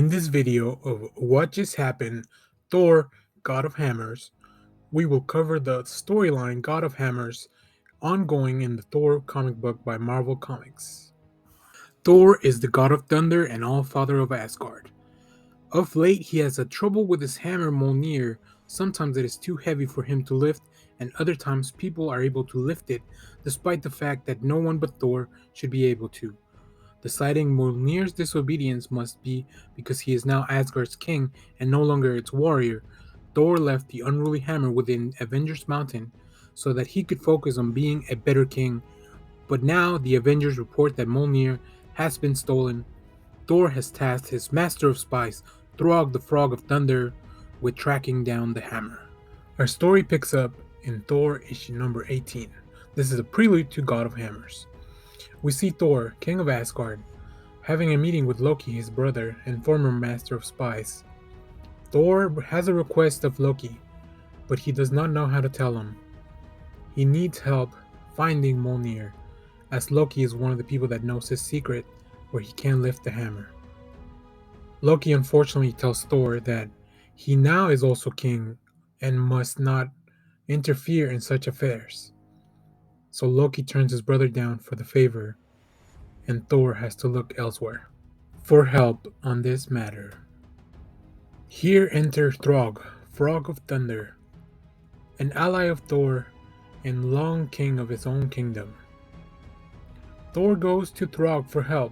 In this video of What Just Happened, Thor, God of Hammers, we will cover the storyline God of Hammers ongoing in the Thor comic book by Marvel Comics. Thor is the god of thunder and all-father of Asgard. Of late, he has had trouble with his hammer Mjolnir. Sometimes it is too heavy for him to lift, and other times people are able to lift it, despite the fact that no one but Thor should be able to. Deciding Mjolnir's disobedience must be because he is now Asgard's king and no longer its warrior. Thor left the unruly hammer within Avengers Mountain so that he could focus on being a better king. But now the Avengers report that Mjolnir has been stolen. Thor has tasked his master of spies, Throg the Frog of Thunder, with tracking down the hammer. Our story picks up in Thor issue number 18. This is a prelude to God of Hammers. We see Thor, king of Asgard, having a meeting with Loki, his brother and former master of spies. Thor has a request of Loki, but he does not know how to tell him. He needs help finding Mjolnir, as Loki is one of the people that knows his secret where he can lift the hammer. Loki unfortunately tells Thor that he now is also king and must not interfere in such affairs. So Loki turns his brother down for the favor, and Thor has to look elsewhere for help on this matter. Here enter Throg, Frog of Thunder, an ally of Thor and long king of his own kingdom. Thor goes to Throg for help,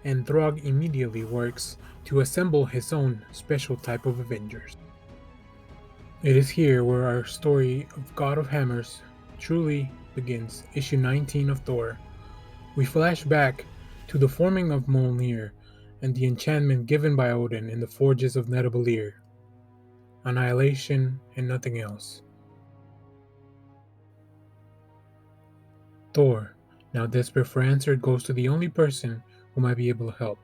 and Throg immediately works to assemble his own special type of Avengers. It is here where our story of God of Hammers truly begins, issue 19 of Thor. We flash back to the forming of Mjolnir and the enchantment given by Odin in the forges of Nidavellir. Annihilation and nothing else. Thor, now desperate for answer, goes to the only person who might be able to help,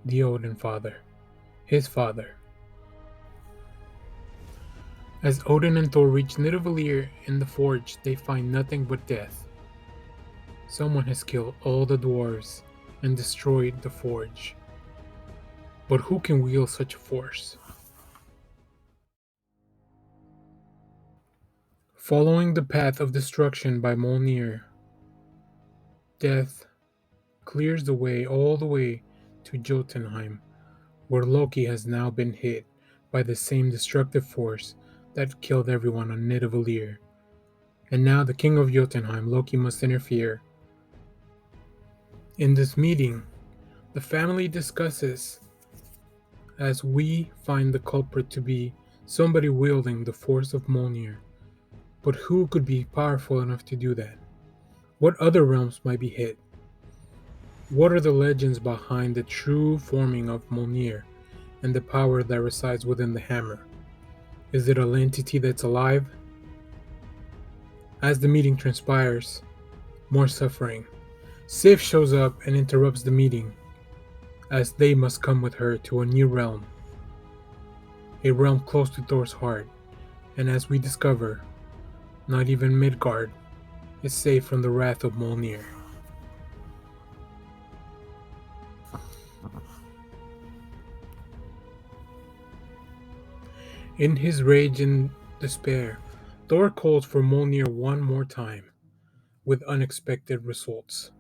the Odin father, his father. As Odin and Thor reach Nidavellir in the forge, they find nothing but death. Someone has killed all the dwarves and destroyed the forge. But who can wield such a force? Following the path of destruction by Mjolnir, death clears the way all the way to Jotunheim, where Loki has now been hit by the same destructive force that killed everyone on Nidavellir. And now the king of Jotunheim, Loki, must interfere. In this meeting, the family discusses as we find the culprit to be somebody wielding the force of Mjolnir. But who could be powerful enough to do that? What other realms might be hit? What are the legends behind the true forming of Mjolnir and the power that resides within the hammer? Is it an entity that's alive? As the meeting transpires, more suffering. Sif shows up and interrupts the meeting, as they must come with her to a new realm. A realm close to Thor's heart, and as we discover, not even Midgard is safe from the wrath of Mjolnir. In his rage and despair, Thor calls for Mjolnir one more time, with unexpected results.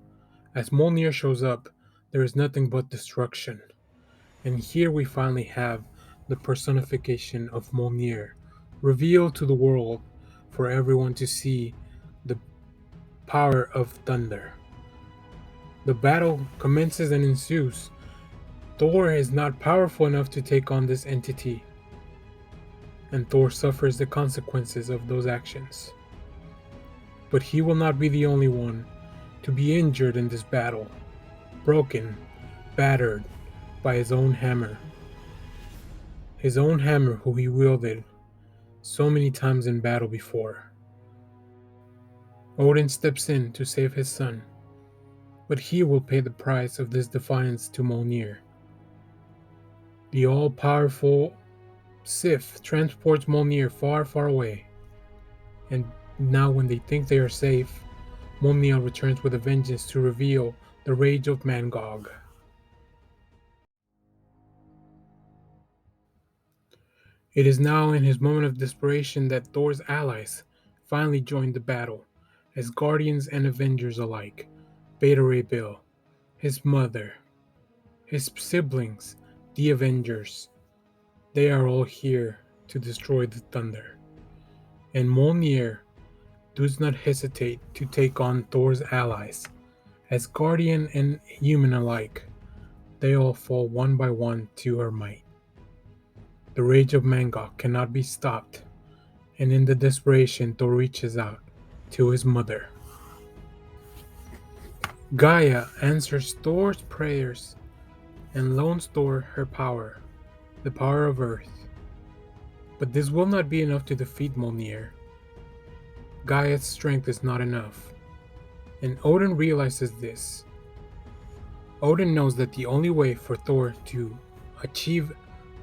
As Mjolnir shows up, there is nothing but destruction. And here we finally have the personification of Mjolnir, revealed to the world for everyone to see the power of thunder. The battle commences and ensues. Thor is not powerful enough to take on this entity, and Thor suffers the consequences of those actions. But he will not be the only one to be injured in this battle, broken, battered by his own hammer. His own hammer who he wielded so many times in battle before. Odin steps in to save his son, but he will pay the price of this defiance to Mjolnir. The all-powerful Sif transports Mjolnir far, far away, and now when they think they are safe, Mjolnir returns with a vengeance to reveal the rage of Mangog. It is now in his moment of desperation that Thor's allies finally join the battle, as guardians and avengers alike. Beta Ray Bill, his mother, his siblings, the Avengers, they are all here to destroy the Thunder. And Mjolnir does not hesitate to take on Thor's allies, as guardian and human alike. They all fall one by one to her might. The rage of Mangok cannot be stopped, and in the desperation Thor reaches out to his mother. Gaia answers Thor's prayers and loans Thor her power, the power of Earth. But this will not be enough to defeat Mjolnir. Gaia's strength is not enough, and Odin realizes this. Odin knows that the only way for Thor to achieve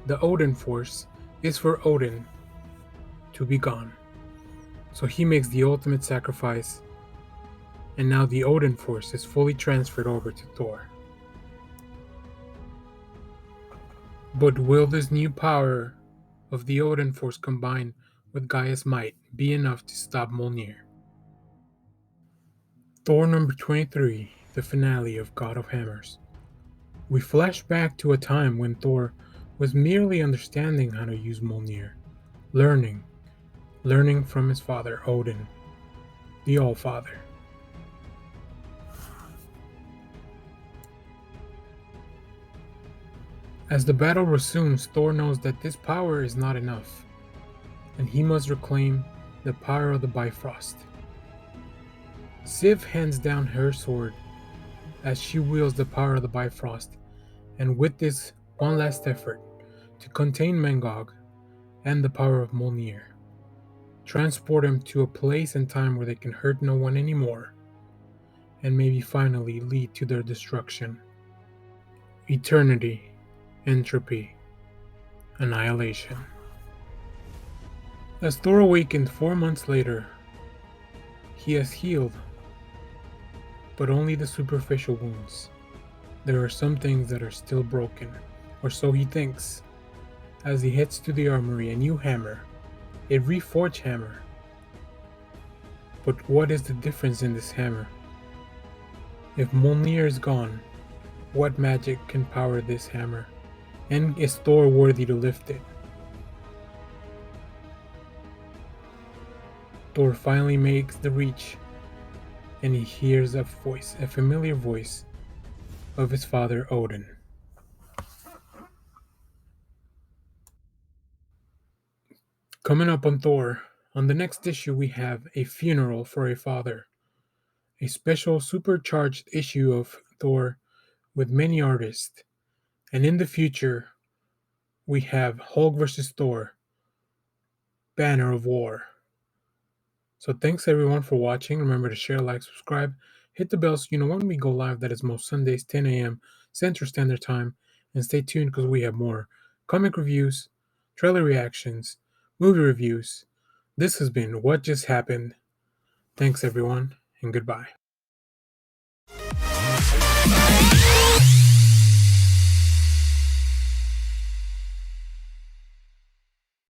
the Odin Force is for Odin to be gone. So he makes the ultimate sacrifice, and now the Odin Force is fully transferred over to Thor. But will this new power of the Odin Force combined with Gaia's might be enough to stop Mjolnir? Thor number 23, the finale of God of Hammers. We flash back to a time when Thor was merely understanding how to use Mjolnir, learning from his father Odin, the All-Father. As the battle resumes, Thor knows that this power is not enough, and he must reclaim the power of the Bifrost. Sif hands down her sword as she wields the power of the Bifrost, and with this one last effort to contain Mangog and the power of Mjolnir, transport him to a place and time where they can hurt no one anymore, and maybe finally lead to their destruction. Eternity, entropy, annihilation. As Thor awakened 4 months later, he has healed, but only the superficial wounds. There are some things that are still broken, or so he thinks, as he heads to the armory, a new hammer, a reforged hammer. But what is the difference in this hammer? If Mjolnir is gone, what magic can power this hammer? And is Thor worthy to lift it? Thor finally makes the reach, and he hears a voice, a familiar voice of his father Odin. Coming up on Thor, on the next issue we have A Funeral for a Father, a special supercharged issue of Thor with many artists. And in the future, we have Hulk vs. Thor, Banner of War. So thanks everyone for watching. Remember to share, like, subscribe, hit the bell so you know when we go live. That is most Sundays, 10 a.m. Central Standard Time. And stay tuned because we have more comic reviews, trailer reactions, movie reviews. This has been What Just Happened. Thanks everyone, and goodbye.